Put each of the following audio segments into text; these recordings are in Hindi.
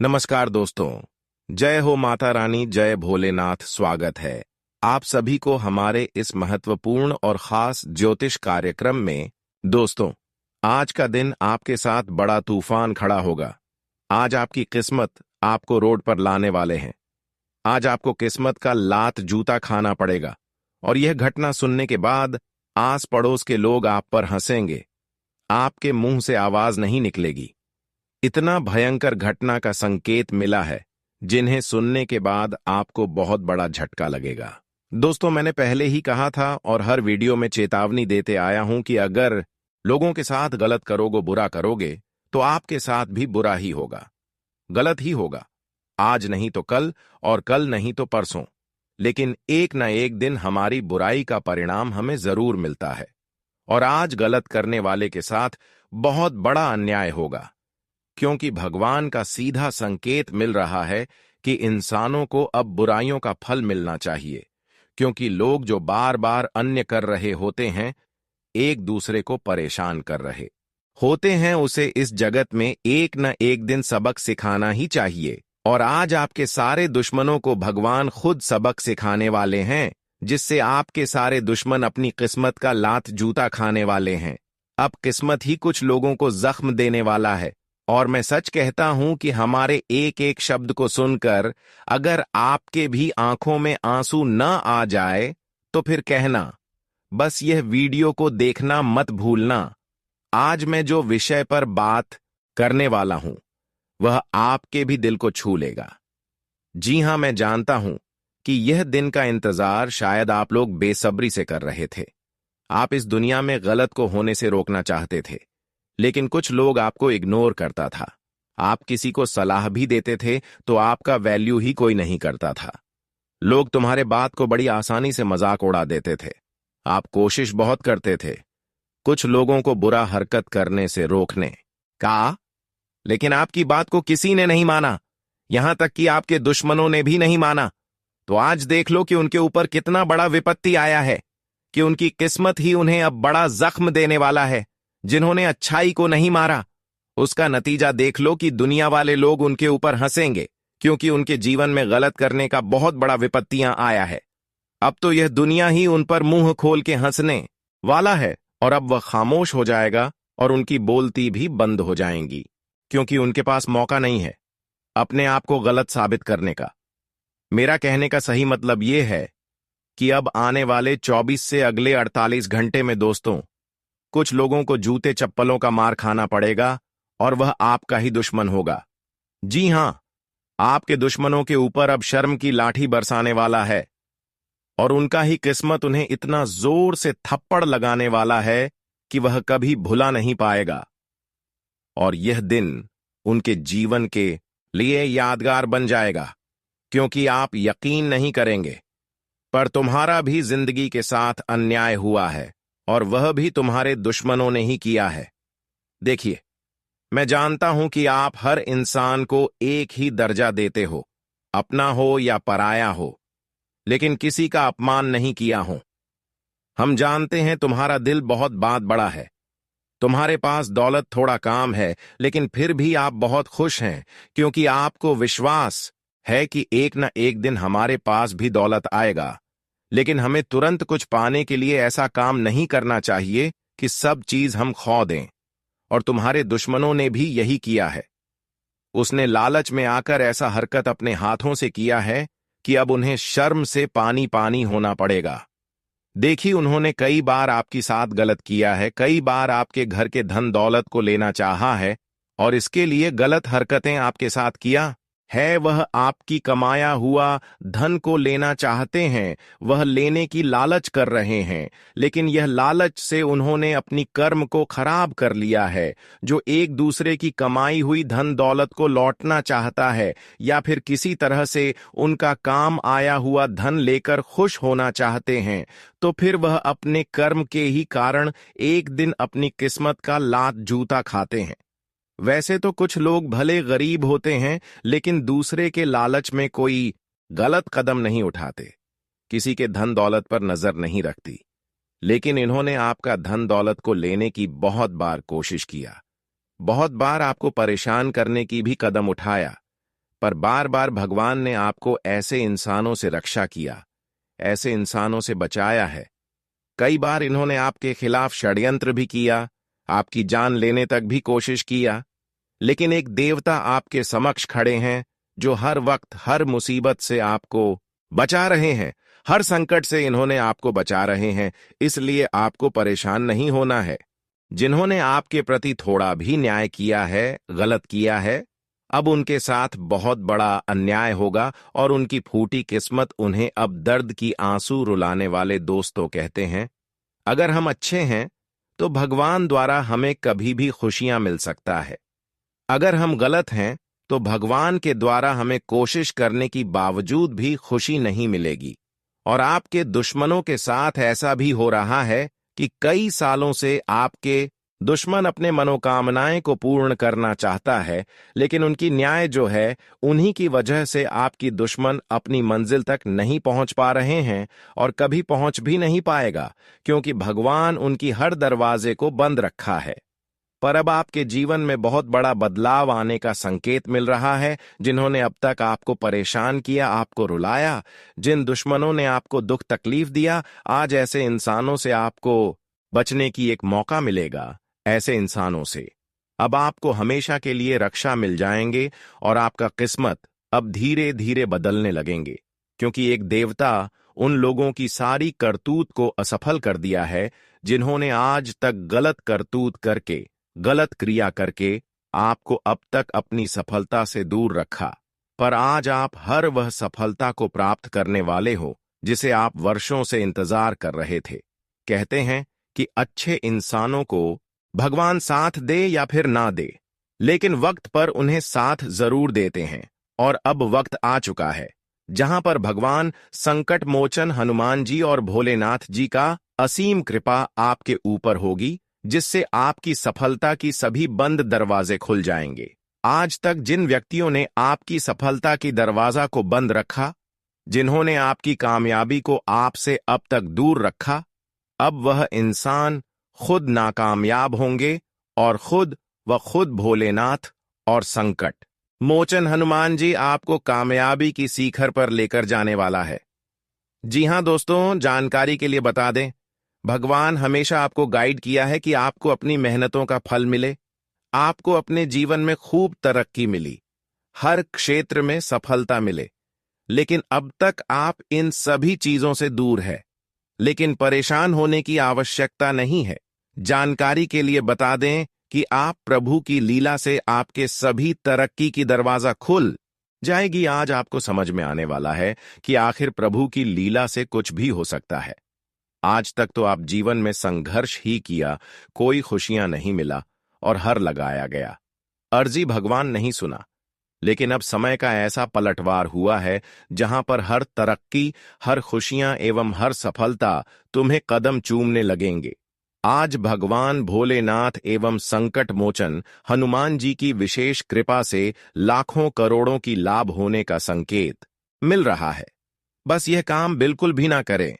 नमस्कार दोस्तों। जय हो माता रानी, जय भोलेनाथ। स्वागत है आप सभी को हमारे इस महत्वपूर्ण और खास ज्योतिष कार्यक्रम में। दोस्तों, आज का दिन आपके साथ बड़ा तूफान खड़ा होगा। आज आपकी किस्मत आपको रोड पर लाने वाले हैं। आज आपको किस्मत का लात जूता खाना पड़ेगा और यह घटना सुनने के बाद आस पड़ोस के लोग आप पर हंसेंगे। आपके मुंह से आवाज नहीं निकलेगी। इतना भयंकर घटना का संकेत मिला है जिन्हें सुनने के बाद आपको बहुत बड़ा झटका लगेगा। दोस्तों, मैंने पहले ही कहा था और हर वीडियो में चेतावनी देते आया हूं कि अगर लोगों के साथ गलत करोगे, बुरा करोगे, तो आपके साथ भी बुरा ही होगा, गलत ही होगा। आज नहीं तो कल और कल नहीं तो परसों, लेकिन एक न एक दिन हमारी बुराई का परिणाम हमें जरूर मिलता है। और आज गलत करने वाले के साथ बहुत बड़ा अन्याय होगा, क्योंकि भगवान का सीधा संकेत मिल रहा है कि इंसानों को अब बुराइयों का फल मिलना चाहिए, क्योंकि लोग जो बार बार अन्य कर रहे होते हैं, एक दूसरे को परेशान कर रहे होते हैं, उसे इस जगत में एक न एक दिन सबक सिखाना ही चाहिए। और आज आपके सारे दुश्मनों को भगवान खुद सबक सिखाने वाले हैं, जिससे आपके सारे दुश्मन अपनी किस्मत का लात जूता खाने वाले हैं। अब किस्मत ही कुछ लोगों को जख्म देने वाला है। और मैं सच कहता हूं कि हमारे एक एक शब्द को सुनकर अगर आपके भी आंखों में आंसू न आ जाए तो फिर कहना, बस यह वीडियो को देखना मत भूलना। आज मैं जो विषय पर बात करने वाला हूं वह आपके भी दिल को छू लेगा। जी हां, मैं जानता हूं कि यह दिन का इंतजार शायद आप लोग बेसब्री से कर रहे थे। आप इस दुनिया में गलत को होने से रोकना चाहते थे, लेकिन कुछ लोग आपको इग्नोर करता था। आप किसी को सलाह भी देते थे तो आपका वैल्यू ही कोई नहीं करता था। लोग तुम्हारे बात को बड़ी आसानी से मजाक उड़ा देते थे। आप कोशिश बहुत करते थे कुछ लोगों को बुरा हरकत करने से रोकने का, लेकिन आपकी बात को किसी ने नहीं माना, यहां तक कि आपके दुश्मनों ने भी नहीं माना। तो आज देख लो कि उनके ऊपर कितना बड़ा विपत्ति आया है, कि उनकी किस्मत ही उन्हें अब बड़ा जख्म देने वाला है। जिन्होंने अच्छाई को नहीं मारा, उसका नतीजा देख लो कि दुनिया वाले लोग उनके ऊपर हंसेंगे, क्योंकि उनके जीवन में गलत करने का बहुत बड़ा विपत्तियां आया है। अब तो यह दुनिया ही उन पर मुंह खोल के हंसने वाला है, और अब वह खामोश हो जाएगा और उनकी बोलती भी बंद हो जाएंगी, क्योंकि उनके पास मौका नहीं है अपने आप को गलत साबित करने का। मेरा कहने का सही मतलब यह है कि अब आने वाले 24 से अगले 48 घंटे में दोस्तों, कुछ लोगों को जूते चप्पलों का मार खाना पड़ेगा और वह आपका ही दुश्मन होगा। जी हां, आपके दुश्मनों के ऊपर अब शर्म की लाठी बरसाने वाला है और उनका ही किस्मत उन्हें इतना जोर से थप्पड़ लगाने वाला है कि वह कभी भुला नहीं पाएगा। और यह दिन उनके जीवन के लिए यादगार बन जाएगा, क्योंकि आप यकीन नहीं करेंगे, पर तुम्हारा भी जिंदगी के साथ अन्याय हुआ है और वह भी तुम्हारे दुश्मनों ने ही किया है। देखिए, मैं जानता हूं कि आप हर इंसान को एक ही दर्जा देते हो, अपना हो या पराया हो, लेकिन किसी का अपमान नहीं किया हो। हम जानते हैं तुम्हारा दिल बहुत बात बड़ा है, तुम्हारे पास दौलत थोड़ा काम है, लेकिन फिर भी आप बहुत खुश हैं, क्योंकि आपको विश्वास है कि एक न एक दिन हमारे पास भी दौलत आएगा। लेकिन हमें तुरंत कुछ पाने के लिए ऐसा काम नहीं करना चाहिए कि सब चीज हम खो दें। और तुम्हारे दुश्मनों ने भी यही किया है। उसने लालच में आकर ऐसा हरकत अपने हाथों से किया है कि अब उन्हें शर्म से पानी पानी होना पड़ेगा। देखिए, उन्होंने कई बार आपके साथ गलत किया है, कई बार आपके घर के धन दौलत को लेना चाहा है, और इसके लिए गलत हरकतें आपके साथ किया है। वह आपकी कमाया हुआ धन को लेना चाहते हैं, वह लेने की लालच कर रहे हैं, लेकिन यह लालच से उन्होंने अपनी कर्म को खराब कर लिया है। जो एक दूसरे की कमाई हुई धन दौलत को लौटना चाहता है या फिर किसी तरह से उनका काम आया हुआ धन लेकर खुश होना चाहते हैं, तो फिर वह अपने कर्म के ही कारण एक दिन अपनी किस्मत का लात जूता खाते हैं। वैसे तो कुछ लोग भले गरीब होते हैं, लेकिन दूसरे के लालच में कोई गलत कदम नहीं उठाते, किसी के धन दौलत पर नजर नहीं रखती। लेकिन इन्होंने आपका धन दौलत को लेने की बहुत बार कोशिश किया, बहुत बार आपको परेशान करने की भी कदम उठाया, पर बार बार भगवान ने आपको ऐसे इंसानों से रक्षा किया, ऐसे इंसानों से बचाया है। कई बार इन्होंने आपके खिलाफ षड्यंत्र भी किया, आपकी जान लेने तक भी कोशिश किया, लेकिन एक देवता आपके समक्ष खड़े हैं जो हर वक्त हर मुसीबत से आपको बचा रहे हैं। हर संकट से इन्होंने आपको बचा रहे हैं, इसलिए आपको परेशान नहीं होना है। जिन्होंने आपके प्रति थोड़ा भी न्याय किया है, गलत किया है, अब उनके साथ बहुत बड़ा अन्याय होगा और उनकी फूटी किस्मत उन्हें अब दर्द की आंसू रुलाने वाले दोस्तों कहते हैं। अगर हम अच्छे हैं तो भगवान द्वारा हमें कभी भी खुशियां मिल सकता है। अगर हम गलत हैं तो भगवान के द्वारा हमें कोशिश करने की बावजूद भी खुशी नहीं मिलेगी। और आपके दुश्मनों के साथ ऐसा भी हो रहा है कि कई सालों से आपके दुश्मन अपने मनोकामनाएं को पूर्ण करना चाहता है, लेकिन उनकी न्याय जो है उन्हीं की वजह से आपकी दुश्मन अपनी मंजिल तक नहीं पहुंच पा रहे हैं और कभी पहुंच भी नहीं पाएगा, क्योंकि भगवान उनकी हर दरवाजे को बंद रखा है। पर अब आपके जीवन में बहुत बड़ा बदलाव आने का संकेत मिल रहा है। जिन्होंने अब तक आपको परेशान किया, आपको रुलाया, जिन दुश्मनों ने आपको दुख तकलीफ दिया, आज ऐसे इंसानों से आपको बचने की एक मौका मिलेगा। ऐसे इंसानों से अब आपको हमेशा के लिए रक्षा मिल जाएंगे और आपका किस्मत अब धीरे धीरे बदलने लगेंगे, क्योंकि एक देवता उन लोगों की सारी करतूत को असफल कर दिया है जिन्होंने आज तक गलत करतूत करके, गलत क्रिया करके आपको अब तक अपनी सफलता से दूर रखा। पर आज आप हर वह सफलता को प्राप्त करने वाले हो जिसे आप वर्षों से इंतजार कर रहे थे। कहते हैं कि अच्छे इंसानों को भगवान साथ दे या फिर ना दे, लेकिन वक्त पर उन्हें साथ जरूर देते हैं। और अब वक्त आ चुका है जहां पर भगवान संकट मोचन हनुमान जी और भोलेनाथ जी का असीम कृपा आपके ऊपर होगी, जिससे आपकी सफलता की सभी बंद दरवाजे खुल जाएंगे। आज तक जिन व्यक्तियों ने आपकी सफलता की दरवाजा को बंद रखा, जिन्होंने आपकी कामयाबी को आपसे अब तक दूर रखा, अब वह इंसान खुद नाकामयाब होंगे और खुद भोलेनाथ और संकट मोचन हनुमान जी आपको कामयाबी की शिखर पर लेकर जाने वाला है। जी हां दोस्तों, जानकारी के लिए बता दें, भगवान हमेशा आपको गाइड किया है कि आपको अपनी मेहनतों का फल मिले, आपको अपने जीवन में खूब तरक्की मिली, हर क्षेत्र में सफलता मिले। लेकिन अब तक आप इन सभी चीजों से दूर है, लेकिन परेशान होने की आवश्यकता नहीं है। जानकारी के लिए बता दें कि आप प्रभु की लीला से आपके सभी तरक्की की दरवाजा खुल जाएगी। आज आपको समझ में आने वाला है कि आखिर प्रभु की लीला से कुछ भी हो सकता है। आज तक तो आप जीवन में संघर्ष ही किया, कोई खुशियां नहीं मिला और हर लगाया गया, अर्जी भगवान नहीं सुना। लेकिन अब समय का ऐसा पलटवार हुआ है जहां पर हर तरक्की, हर खुशियां एवं हर सफलता तुम्हें कदम चूमने लगेंगे। आज भगवान भोलेनाथ एवं संकट मोचन हनुमान जी की विशेष कृपा से लाखों करोड़ों की लाभ होने का संकेत मिल रहा है। बस यह काम बिल्कुल भी ना करें।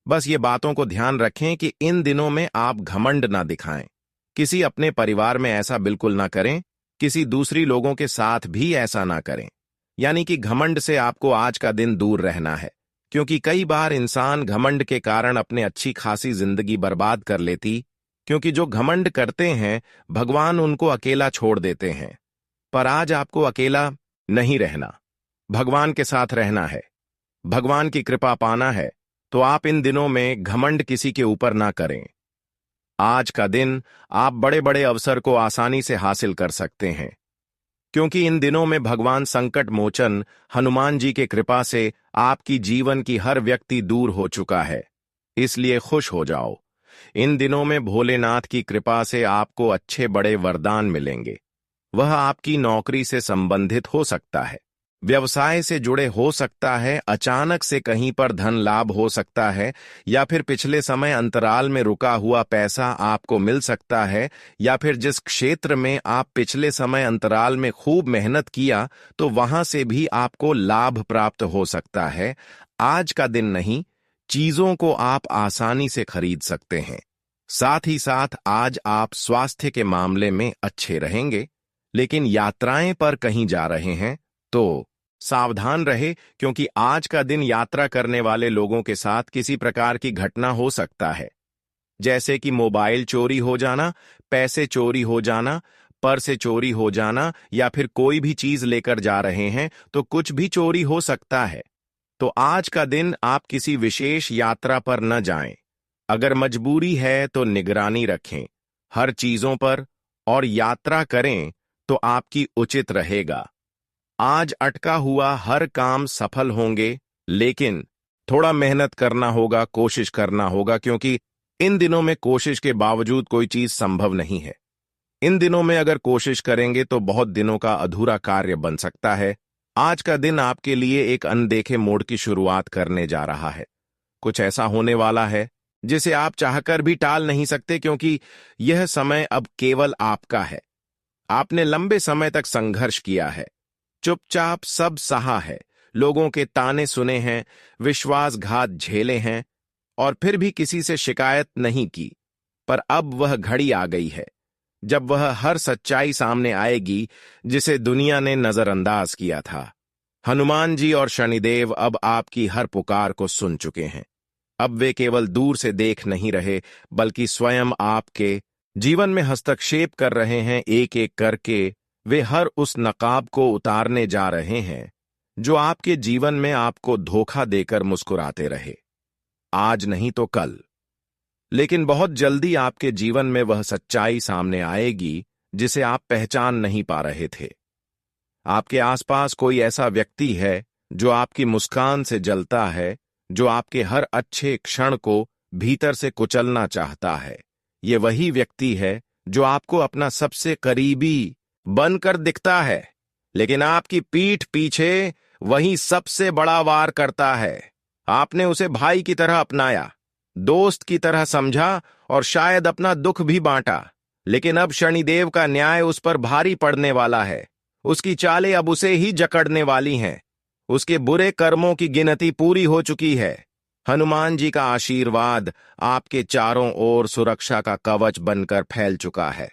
बस ये बातों को ध्यान रखें कि इन दिनों में आप घमंड ना दिखाएं। किसी अपने परिवार में ऐसा बिल्कुल ना करें, किसी दूसरी लोगों के साथ भी ऐसा ना करें। यानी कि घमंड से आपको आज का दिन दूर रहना है, क्योंकि कई बार इंसान घमंड के कारण अपने अच्छी खासी जिंदगी बर्बाद कर लेती, क्योंकि जो घमंड करते हैं भगवान उनको अकेला छोड़ देते हैं। पर आज आपको अकेला नहीं रहना, भगवान के साथ रहना है। भगवान की कृपा पाना है तो आप इन दिनों में घमंड किसी के ऊपर ना करें। आज का दिन आप बड़े बड़े अवसर को आसानी से हासिल कर सकते हैं, क्योंकि इन दिनों में भगवान संकट मोचन हनुमान जी के कृपा से आपकी जीवन की हर व्यक्ति दूर हो चुका है। इसलिए खुश हो जाओ। इन दिनों में भोलेनाथ की कृपा से आपको अच्छे बड़े वरदान मिलेंगे। वह आपकी नौकरी से संबंधित हो सकता है, व्यवसाय से जुड़े हो सकता है, अचानक से कहीं पर धन लाभ हो सकता है, या फिर पिछले समय अंतराल में रुका हुआ पैसा आपको मिल सकता है, या फिर जिस क्षेत्र में आप पिछले समय अंतराल में खूब मेहनत किया तो वहां से भी आपको लाभ प्राप्त हो सकता है। आज का दिन नहीं, चीजों को आप आसानी से खरीद सकते हैं। साथ ही साथ आज आप स्वास्थ्य के मामले में अच्छे रहेंगे। लेकिन यात्राएं पर कहीं जा रहे हैं तो सावधान रहे, क्योंकि आज का दिन यात्रा करने वाले लोगों के साथ किसी प्रकार की घटना हो सकता है, जैसे कि मोबाइल चोरी हो जाना, पैसे चोरी हो जाना, पर्स चोरी हो जाना, या फिर कोई भी चीज लेकर जा रहे हैं तो कुछ भी चोरी हो सकता है। तो आज का दिन आप किसी विशेष यात्रा पर न जाएं। अगर मजबूरी है तो निगरानी रखें हर चीजों पर, और यात्रा करें तो आपकी उचित रहेगा। आज अटका हुआ हर काम सफल होंगे, लेकिन थोड़ा मेहनत करना होगा, कोशिश करना होगा, क्योंकि इन दिनों में कोशिश के बावजूद कोई चीज संभव नहीं है। इन दिनों में अगर कोशिश करेंगे तो बहुत दिनों का अधूरा कार्य बन सकता है। आज का दिन आपके लिए एक अनदेखे मोड़ की शुरुआत करने जा रहा है। कुछ ऐसा होने वाला है जिसे आप चाहकर भी टाल नहीं सकते, क्योंकि यह समय अब केवल आपका है। आपने लंबे समय तक संघर्ष किया है, चुपचाप सब सहा है, लोगों के ताने सुने हैं, विश्वासघात झेले हैं, और फिर भी किसी से शिकायत नहीं की। पर अब वह घड़ी आ गई है जब वह हर सच्चाई सामने आएगी जिसे दुनिया ने नजरअंदाज किया था। हनुमान जी और शनिदेव अब आपकी हर पुकार को सुन चुके हैं। अब वे केवल दूर से देख नहीं रहे, बल्कि स्वयं आपके जीवन में हस्तक्षेप कर रहे हैं। एक एक करके वे हर उस नकाब को उतारने जा रहे हैं जो आपके जीवन में आपको धोखा देकर मुस्कुराते रहे। आज नहीं तो कल, लेकिन बहुत जल्दी आपके जीवन में वह सच्चाई सामने आएगी जिसे आप पहचान नहीं पा रहे थे। आपके आसपास कोई ऐसा व्यक्ति है जो आपकी मुस्कान से जलता है, जो आपके हर अच्छे क्षण को भीतर से कुचलना चाहता है। ये वही व्यक्ति है जो आपको अपना सबसे करीबी बनकर दिखता है, लेकिन आपकी पीठ पीछे वही सबसे बड़ा वार करता है। आपने उसे भाई की तरह अपनाया, दोस्त की तरह समझा, और शायद अपना दुख भी बांटा, लेकिन अब शनिदेव का न्याय उस पर भारी पड़ने वाला है। उसकी चालें अब उसे ही जकड़ने वाली हैं। उसके बुरे कर्मों की गिनती पूरी हो चुकी है। हनुमान जी का आशीर्वाद आपके चारों ओर सुरक्षा का कवच बनकर फैल चुका है।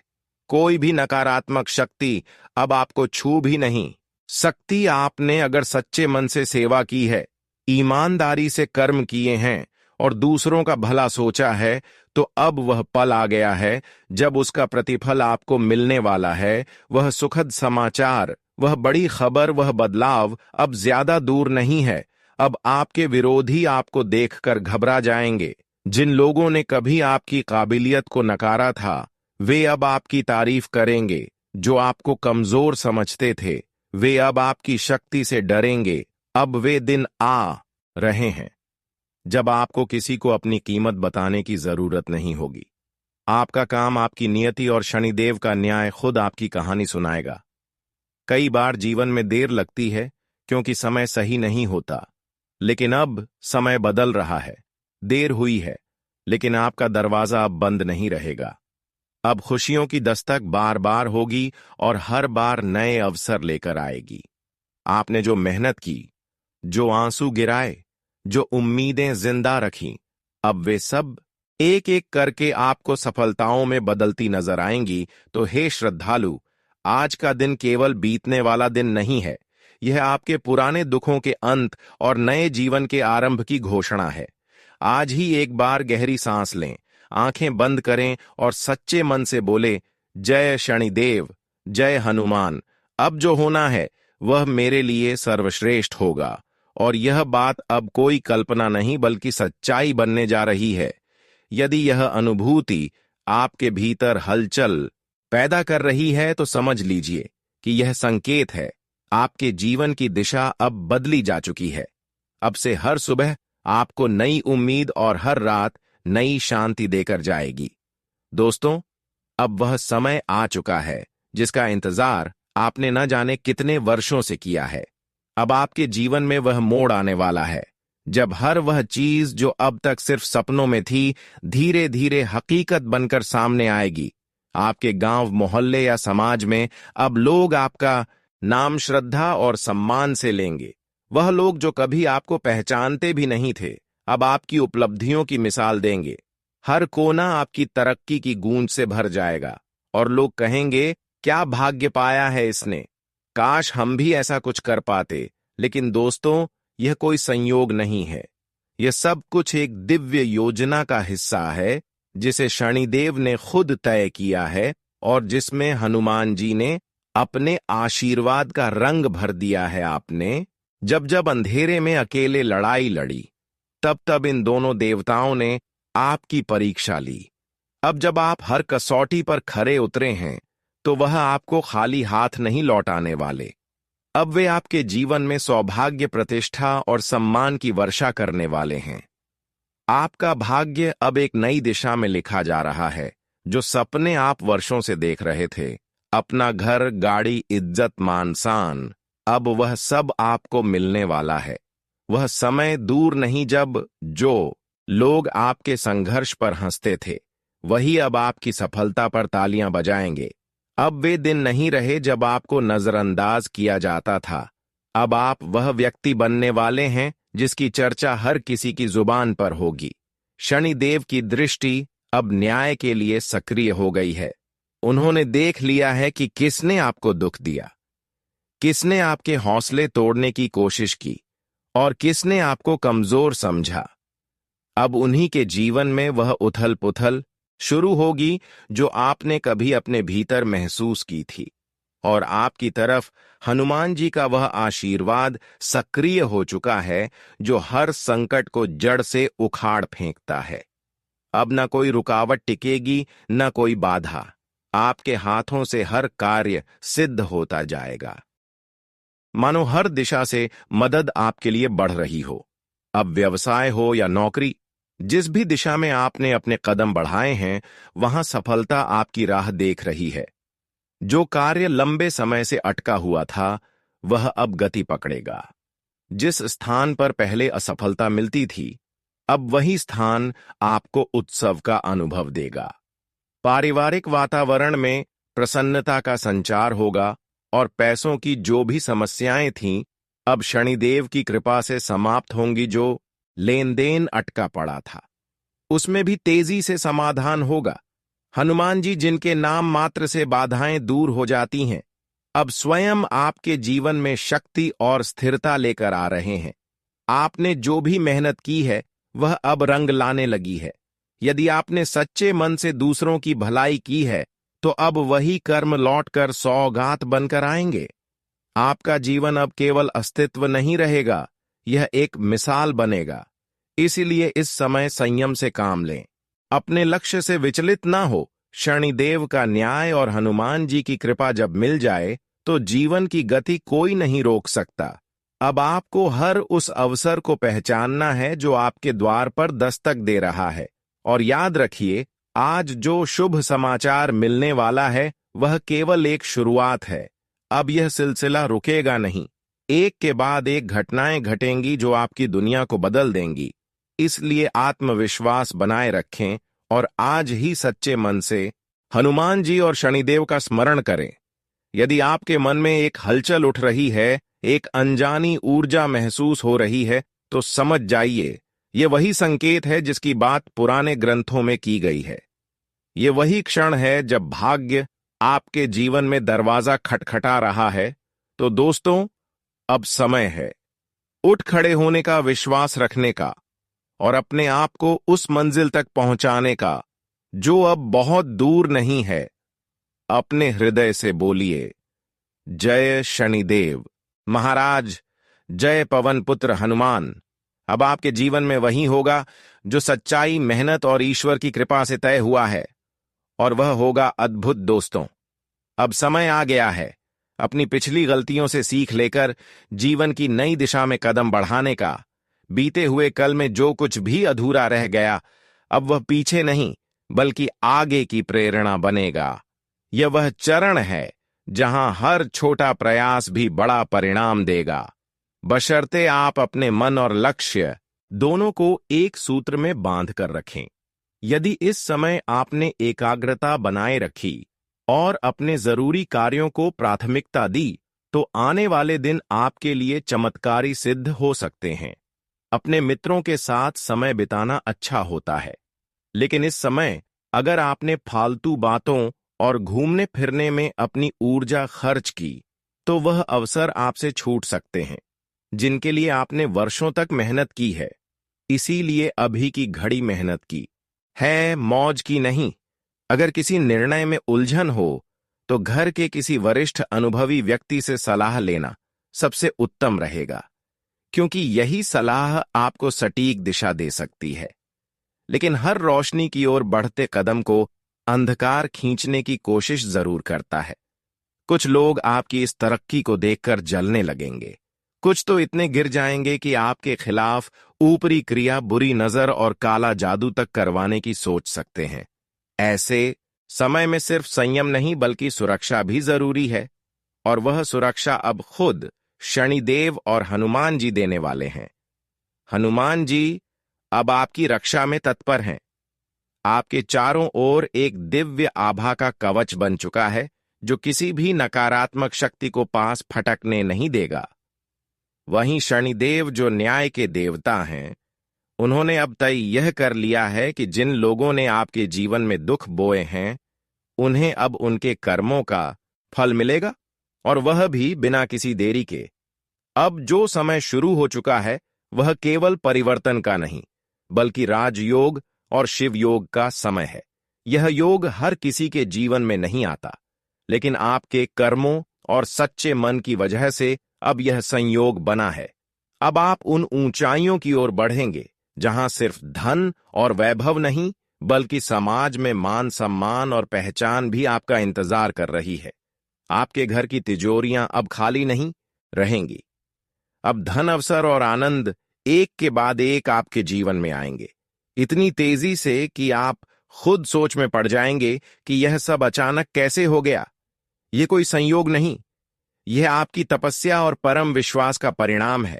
कोई भी नकारात्मक शक्ति अब आपको छू भी नहीं सकती। आपने अगर सच्चे मन से सेवा की है, ईमानदारी से कर्म किए हैं और दूसरों का भला सोचा है, तो अब वह पल आ गया है जब उसका प्रतिफल आपको मिलने वाला है। वह सुखद समाचार, वह बड़ी खबर, वह बदलाव अब ज्यादा दूर नहीं है। अब आपके विरोधी आपको देखकर घबरा जाएंगे। जिन लोगों ने कभी आपकी काबिलियत को नकारा था, वे अब आपकी तारीफ करेंगे। जो आपको कमजोर समझते थे, वे अब आपकी शक्ति से डरेंगे। अब वे दिन आ रहे हैं जब आपको किसी को अपनी कीमत बताने की जरूरत नहीं होगी। आपका काम, आपकी नियति और शनिदेव का न्याय खुद आपकी कहानी सुनाएगा। कई बार जीवन में देर लगती है क्योंकि समय सही नहीं होता, लेकिन अब समय बदल रहा है। देर हुई है, लेकिन आपका दरवाजा अब बंद नहीं रहेगा। अब खुशियों की दस्तक बार बार होगी और हर बार नए अवसर लेकर आएगी। आपने जो मेहनत की, जो आंसू गिराए, जो उम्मीदें जिंदा रखीं, अब वे सब एक एक करके आपको सफलताओं में बदलती नजर आएंगी। तो हे श्रद्धालु, आज का दिन केवल बीतने वाला दिन नहीं है, यह आपके पुराने दुखों के अंत और नए जीवन के आरंभ की घोषणा है। आज ही एक बार गहरी सांस लें, आंखें बंद करें और सच्चे मन से बोले, जय शनिदेव, जय हनुमान। अब जो होना है वह मेरे लिए सर्वश्रेष्ठ होगा, और यह बात अब कोई कल्पना नहीं बल्कि सच्चाई बनने जा रही है। यदि यह अनुभूति आपके भीतर हलचल पैदा कर रही है, तो समझ लीजिए कि यह संकेत है। आपके जीवन की दिशा अब बदली जा चुकी है। अब से हर सुबह आपको नई उम्मीद और हर रात नई शांति देकर जाएगी। दोस्तों, अब वह समय आ चुका है जिसका इंतजार आपने न जाने कितने वर्षों से किया है। अब आपके जीवन में वह मोड़ आने वाला है जब हर वह चीज जो अब तक सिर्फ सपनों में थी, धीरे धीरे हकीकत बनकर सामने आएगी। आपके गांव, मोहल्ले या समाज में अब लोग आपका नाम श्रद्धा और सम्मान से लेंगे। वह लोग जो कभी आपको पहचानते भी नहीं थे, अब आपकी उपलब्धियों की मिसाल देंगे। हर कोना आपकी तरक्की की गूंज से भर जाएगा और लोग कहेंगे, क्या भाग्य पाया है इसने, काश हम भी ऐसा कुछ कर पाते। लेकिन दोस्तों, यह कोई संयोग नहीं है। यह सब कुछ एक दिव्य योजना का हिस्सा है जिसे शनिदेव ने खुद तय किया है और जिसमें हनुमान जी ने अपने आशीर्वाद का रंग भर दिया है। आपने जब जब अंधेरे में अकेले लड़ाई लड़ी, तब तब इन दोनों देवताओं ने आपकी परीक्षा ली। अब जब आप हर कसौटी पर खरे उतरे हैं, तो वह आपको खाली हाथ नहीं लौटाने वाले। अब वे आपके जीवन में सौभाग्य, प्रतिष्ठा और सम्मान की वर्षा करने वाले हैं। आपका भाग्य अब एक नई दिशा में लिखा जा रहा है। जो सपने आप वर्षों से देख रहे थे, अपना घर, गाड़ी, इज्जत, मान शान, अब वह सब आपको मिलने वाला है। वह समय दूर नहीं जब जो लोग आपके संघर्ष पर हंसते थे, वही अब आपकी सफलता पर तालियां बजाएंगे। अब वे दिन नहीं रहे जब आपको नजरअंदाज किया जाता था। अब आप वह व्यक्ति बनने वाले हैं जिसकी चर्चा हर किसी की जुबान पर होगी। शनिदेव की दृष्टि अब न्याय के लिए सक्रिय हो गई है। उन्होंने देख लिया है कि किसने आपको दुख दिया, किसने आपके हौसले तोड़ने की कोशिश की और किसने आपको कमजोर समझा। अब उन्हीं के जीवन में वह उथल पुथल शुरू होगी जो आपने कभी अपने भीतर महसूस की थी, और आपकी तरफ हनुमान जी का वह आशीर्वाद सक्रिय हो चुका है जो हर संकट को जड़ से उखाड़ फेंकता है। अब न कोई रुकावट टिकेगी, न कोई बाधा। आपके हाथों से हर कार्य सिद्ध होता जाएगा, मानो हर दिशा से मदद आपके लिए बढ़ रही हो। अब व्यवसाय हो या नौकरी, जिस भी दिशा में आपने अपने कदम बढ़ाए हैं, वहां सफलता आपकी राह देख रही है। जो कार्य लंबे समय से अटका हुआ था, वह अब गति पकड़ेगा। जिस स्थान पर पहले असफलता मिलती थी, अब वही स्थान आपको उत्सव का अनुभव देगा। पारिवारिक वातावरण में प्रसन्नता का संचार होगा और पैसों की जो भी समस्याएं थीं, अब शनिदेव की कृपा से समाप्त होंगी। जो लेन देन अटका पड़ा था, उसमें भी तेजी से समाधान होगा। हनुमान जी, जिनके नाम मात्र से बाधाएं दूर हो जाती हैं, अब स्वयं आपके जीवन में शक्ति और स्थिरता लेकर आ रहे हैं। आपने जो भी मेहनत की है, वह अब रंग लाने लगी है। यदि आपने सच्चे मन से दूसरों की भलाई की है, तो अब वही कर्म लौटकर सौगात बनकर आएंगे। आपका जीवन अब केवल अस्तित्व नहीं रहेगा, यह एक मिसाल बनेगा। इसीलिए इस समय संयम से काम लें, अपने लक्ष्य से विचलित ना हो। शनिदेव का न्याय और हनुमान जी की कृपा जब मिल जाए, तो जीवन की गति कोई नहीं रोक सकता। अब आपको हर उस अवसर को पहचानना है जो आपके द्वार पर दस्तक दे रहा है। और याद रखिए, आज जो शुभ समाचार मिलने वाला है, वह केवल एक शुरुआत है। अब यह सिलसिला रुकेगा नहीं। एक के बाद एक घटनाएं घटेंगी जो आपकी दुनिया को बदल देंगी। इसलिए आत्मविश्वास बनाए रखें और आज ही सच्चे मन से हनुमान जी और शनिदेव का स्मरण करें। यदि आपके मन में एक हलचल उठ रही है, एक अनजानी ऊर्जा महसूस हो रही है, तो समझ जाइए, ये वही संकेत है जिसकी बात पुराने ग्रंथों में की गई है। ये वही क्षण है जब भाग्य आपके जीवन में दरवाजा खटखटा रहा है। तो दोस्तों, अब समय है उठ खड़े होने का, विश्वास रखने का और अपने आप को उस मंजिल तक पहुंचाने का जो अब बहुत दूर नहीं है। अपने हृदय से बोलिए, जय शनिदेव महाराज, जय पवन पुत्र हनुमान। अब आपके जीवन में वही होगा जो सच्चाई, मेहनत और ईश्वर की कृपा से तय हुआ है, और वह होगा अद्भुत। दोस्तों, अब समय आ गया है अपनी पिछली गलतियों से सीख लेकर जीवन की नई दिशा में कदम बढ़ाने का। बीते हुए कल में जो कुछ भी अधूरा रह गया, अब वह पीछे नहीं बल्कि आगे की प्रेरणा बनेगा। यह वह चरण है जहां हर छोटा प्रयास भी बड़ा परिणाम देगा, बशर्ते आप अपने मन और लक्ष्य दोनों को एक सूत्र में बांध कर रखें। यदि इस समय आपने एकाग्रता बनाए रखी और अपने जरूरी कार्यों को प्राथमिकता दी, तो आने वाले दिन आपके लिए चमत्कारी सिद्ध हो सकते हैं। अपने मित्रों के साथ समय बिताना अच्छा होता है, लेकिन इस समय अगर आपने फालतू बातों और घूमने फिरने में अपनी ऊर्जा खर्च की, तो वह अवसर आपसे छूट सकते हैं। जिनके लिए आपने वर्षों तक मेहनत की है, इसीलिए अभी की घड़ी मेहनत की है, मौज की नहीं। अगर किसी निर्णय में उलझन हो तो घर के किसी वरिष्ठ अनुभवी व्यक्ति से सलाह लेना सबसे उत्तम रहेगा, क्योंकि यही सलाह आपको सटीक दिशा दे सकती है। लेकिन हर रोशनी की ओर बढ़ते कदम को अंधकार खींचने की कोशिश जरूर करता है। कुछ लोग आपकी इस तरक्की को देखकर जलने लगेंगे, कुछ तो इतने गिर जाएंगे कि आपके खिलाफ ऊपरी क्रिया, बुरी नजर और काला जादू तक करवाने की सोच सकते हैं। ऐसे समय में सिर्फ संयम नहीं बल्कि सुरक्षा भी जरूरी है, और वह सुरक्षा अब खुद शनिदेव और हनुमान जी देने वाले हैं। हनुमान जी अब आपकी रक्षा में तत्पर हैं। आपके चारों ओर एक दिव्य आभा का कवच बन चुका है, जो किसी भी नकारात्मक शक्ति को पास फटकने नहीं देगा। वहीं शनिदेव, जो न्याय के देवता हैं, उन्होंने अब तय यह कर लिया है कि जिन लोगों ने आपके जीवन में दुख बोए हैं, उन्हें अब उनके कर्मों का फल मिलेगा, और वह भी बिना किसी देरी के। अब जो समय शुरू हो चुका है वह केवल परिवर्तन का नहीं, बल्कि राजयोग और शिव योग का समय है। यह योग हर किसी के जीवन में नहीं आता, लेकिन आपके कर्मों और सच्चे मन की वजह से अब यह संयोग बना है। अब आप उन ऊंचाइयों की ओर बढ़ेंगे जहां सिर्फ धन और वैभव नहीं, बल्कि समाज में मान सम्मान और पहचान भी आपका इंतजार कर रही है। आपके घर की तिजोरियां अब खाली नहीं रहेंगी। अब धन, अवसर और आनंद एक के बाद एक आपके जीवन में आएंगे, इतनी तेजी से कि आप खुद सोच में पड़ जाएंगे कि यह सब अचानक कैसे हो गया। यह कोई संयोग नहीं, यह आपकी तपस्या और परम विश्वास का परिणाम है।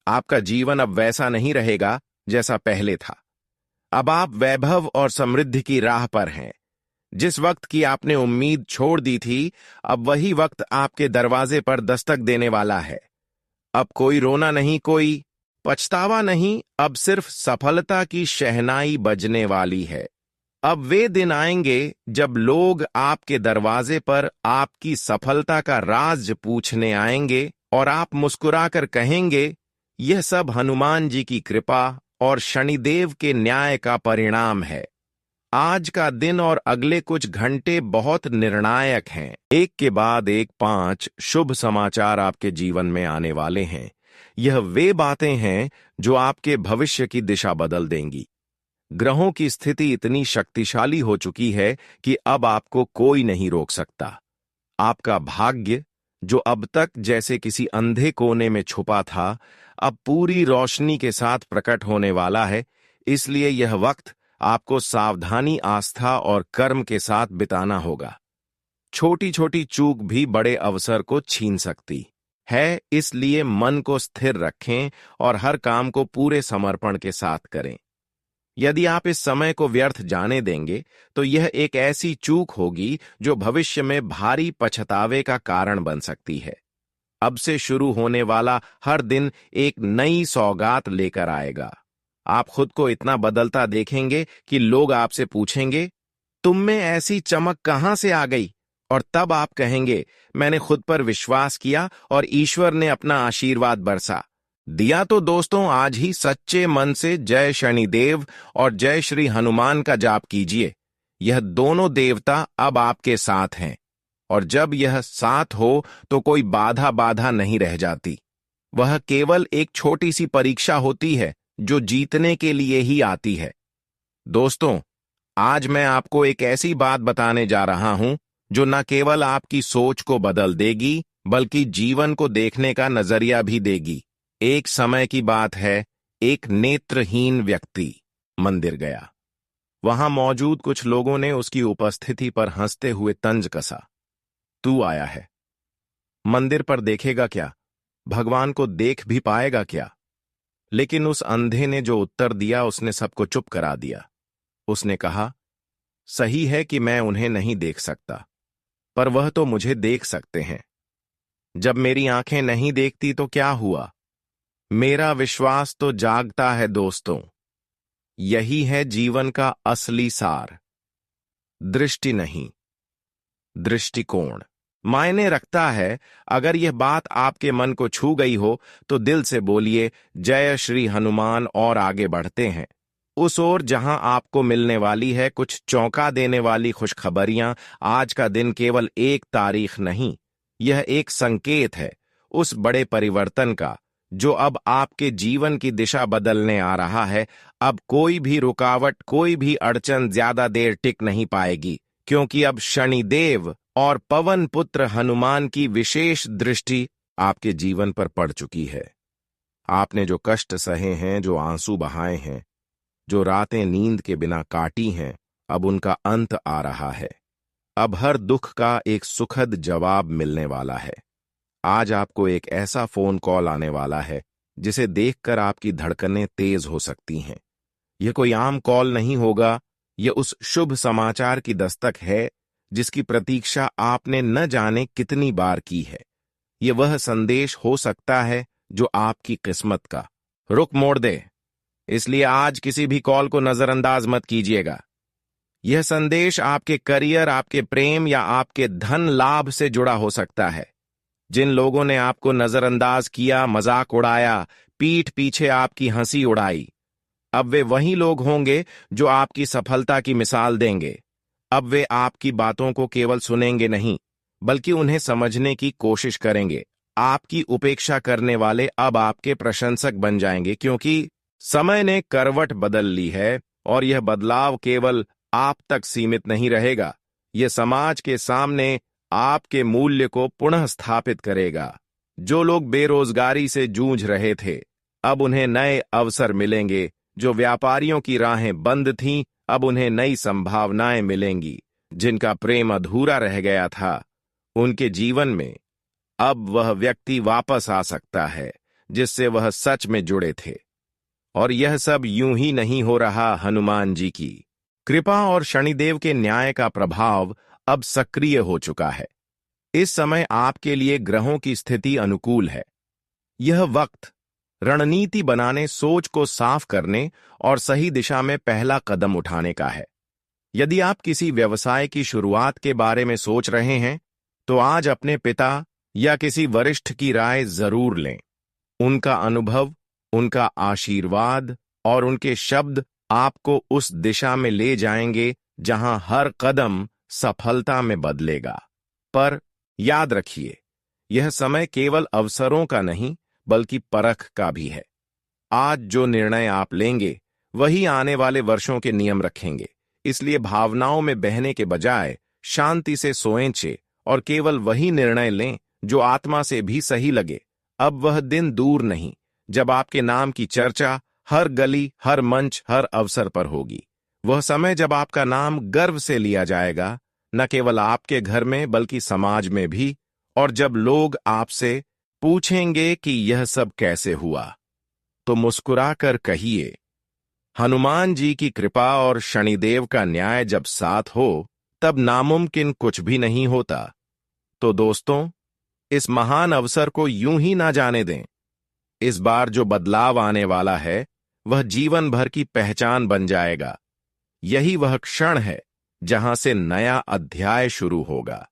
आपका जीवन अब वैसा नहीं रहेगा जैसा पहले था। अब आप वैभव और समृद्धि की राह पर हैं। जिस वक्त की आपने उम्मीद छोड़ दी थी, अब वही वक्त आपके दरवाजे पर दस्तक देने वाला है। अब कोई रोना नहीं, कोई पछतावा नहीं, अब सिर्फ सफलता की शहनाई बजने वाली है। अब वे दिन आएंगे जब लोग आपके दरवाजे पर आपकी सफलता का राज पूछने आएंगे, और आप मुस्कुराकर कहेंगे, यह सब हनुमान जी की कृपा और शनिदेव के न्याय का परिणाम है। आज का दिन और अगले कुछ घंटे बहुत निर्णायक हैं। एक के बाद एक 5 शुभ समाचार आपके जीवन में आने वाले हैं। यह वे बातें हैं जो आपके भविष्य की दिशा बदल देंगी। ग्रहों की स्थिति इतनी शक्तिशाली हो चुकी है कि अब आपको कोई नहीं रोक सकता। आपका भाग्य, जो अब तक जैसे किसी अंधे कोने में छुपा था, अब पूरी रोशनी के साथ प्रकट होने वाला है। इसलिए यह वक्त आपको सावधानी, आस्था और कर्म के साथ बिताना होगा। छोटी छोटी चूक भी बड़े अवसर को छीन सकती है, इसलिए मन को स्थिर रखें और हर काम को पूरे समर्पण के साथ करें। यदि आप इस समय को व्यर्थ जाने देंगे तो यह एक ऐसी चूक होगी जो भविष्य में भारी पछतावे का कारण बन सकती है। अब से शुरू होने वाला हर दिन एक नई सौगात लेकर आएगा। आप खुद को इतना बदलता देखेंगे कि लोग आपसे पूछेंगे, तुम में ऐसी चमक कहां से आ गई? और तब आप कहेंगे, मैंने खुद पर विश्वास किया और ईश्वर ने अपना आशीर्वाद बरसा दिया। तो दोस्तों, आज ही सच्चे मन से जय शनिदेव और जय श्री हनुमान का जाप कीजिए। यह दोनों देवता अब आपके साथ हैं, और जब यह साथ हो तो कोई बाधा नहीं रह जाती। वह केवल एक छोटी सी परीक्षा होती है जो जीतने के लिए ही आती है। दोस्तों, आज मैं आपको एक ऐसी बात बताने जा रहा हूं जो न केवल आपकी सोच को बदल देगी, बल्कि जीवन को देखने का नजरिया भी देगी। एक समय की बात है, एक नेत्रहीन व्यक्ति मंदिर गया। वहां मौजूद कुछ लोगों ने उसकी उपस्थिति पर हंसते हुए तंज कसा, तू आया है, मंदिर पर देखेगा क्या? भगवान को देख भी पाएगा क्या? लेकिन उस अंधे ने जो उत्तर दिया, उसने सबको चुप करा दिया। उसने कहा, सही है कि मैं उन्हें नहीं देख सकता, पर वह तो मुझे देख सकते हैं। जब मेरी आंखें नहीं देखती तो क्या हुआ? मेरा विश्वास तो जागता है। दोस्तों, यही है जीवन का असली सार। दृष्टि नहीं, दृष्टिकोण। मायने रखता है। अगर यह बात आपके मन को छू गई हो तो दिल से बोलिए जय श्री हनुमान और आगे बढ़ते हैं उस ओर जहां आपको मिलने वाली है कुछ चौंका देने वाली खुशखबरियां। आज का दिन केवल एक तारीख नहीं, यह एक संकेत है उस बड़े परिवर्तन का जो अब आपके जीवन की दिशा बदलने आ रहा है। अब कोई भी रुकावट, कोई भी अड़चन ज्यादा देर टिक नहीं पाएगी, क्योंकि अब शनिदेव और पवन पुत्र हनुमान की विशेष दृष्टि आपके जीवन पर पड़ चुकी है। आपने जो कष्ट सहे हैं, जो आंसू बहाए हैं, जो रातें नींद के बिना काटी हैं, अब उनका अंत आ रहा है। अब हर दुख का एक सुखद जवाब मिलने वाला है। आज आपको एक ऐसा फोन कॉल आने वाला है जिसे देखकर आपकी धड़कनें तेज हो सकती हैं। यह कोई आम कॉल नहीं होगा, यह उस शुभ समाचार की दस्तक है जिसकी प्रतीक्षा आपने न जाने कितनी बार की है। यह वह संदेश हो सकता है जो आपकी किस्मत का रुख मोड़ दे। इसलिए आज किसी भी कॉल को नजरअंदाज मत कीजिएगा। यह संदेश आपके करियर, आपके प्रेम या आपके धन लाभ से जुड़ा हो सकता है। जिन लोगों ने आपको नजरअंदाज किया, मजाक उड़ाया, पीठ पीछे आपकी हंसी उड़ाई, अब वे वही लोग होंगे जो आपकी सफलता की मिसाल देंगे। अब वे आपकी बातों को केवल सुनेंगे नहीं, बल्कि उन्हें समझने की कोशिश करेंगे। आपकी उपेक्षा करने वाले अब आपके प्रशंसक बन जाएंगे, क्योंकि समय ने करवट बदल ली है और यह बदलाव केवल आप तक सीमित नहीं रहेगा। यह समाज के सामने आपके मूल्य को पुनः स्थापित करेगा। जो लोग बेरोजगारी से जूझ रहे थे, अब उन्हें नए अवसर मिलेंगे। जो व्यापारियों की राहें बंद थीं, अब उन्हें नई संभावनाएं मिलेंगी। जिनका प्रेम अधूरा रह गया था, उनके जीवन में अब वह व्यक्ति वापस आ सकता है जिससे वह सच में जुड़े थे। और यह सब यूं ही नहीं हो रहा। हनुमान जी की कृपा और शनिदेव के न्याय का प्रभाव अब सक्रिय हो चुका है। इस समय आपके लिए ग्रहों की स्थिति अनुकूल है। यह वक्त रणनीति बनाने, सोच को साफ करने और सही दिशा में पहला कदम उठाने का है। यदि आप किसी व्यवसाय की शुरुआत के बारे में सोच रहे हैं, तो आज अपने पिता या किसी वरिष्ठ की राय जरूर लें। उनका अनुभव, उनका आशीर्वाद और उनके शब्द आपको उस दिशा में ले जाएंगे जहां हर कदम सफलता में बदलेगा। पर याद रखिए, यह समय केवल अवसरों का नहीं, बल्कि परख का भी है। आज जो निर्णय आप लेंगे, वही आने वाले वर्षों के नियम रखेंगे। इसलिए भावनाओं में बहने के बजाय शांति से सोचें और केवल वही निर्णय लें जो आत्मा से भी सही लगे। अब वह दिन दूर नहीं जब आपके नाम की चर्चा हर गली, हर मंच, हर अवसर पर होगी। वह समय जब आपका नाम गर्व से लिया जाएगा, न केवल आपके घर में बल्कि समाज में भी। और जब लोग आपसे पूछेंगे कि यह सब कैसे हुआ, तो मुस्कुराकर कहिए, हनुमान जी की कृपा और शनिदेव का न्याय जब साथ हो, तब नामुमकिन कुछ भी नहीं होता। तो दोस्तों, इस महान अवसर को यूं ही ना जाने दें। इस बार जो बदलाव आने वाला है, वह जीवन भर की पहचान बन जाएगा। यही वह क्षण है जहां से नया अध्याय शुरू होगा।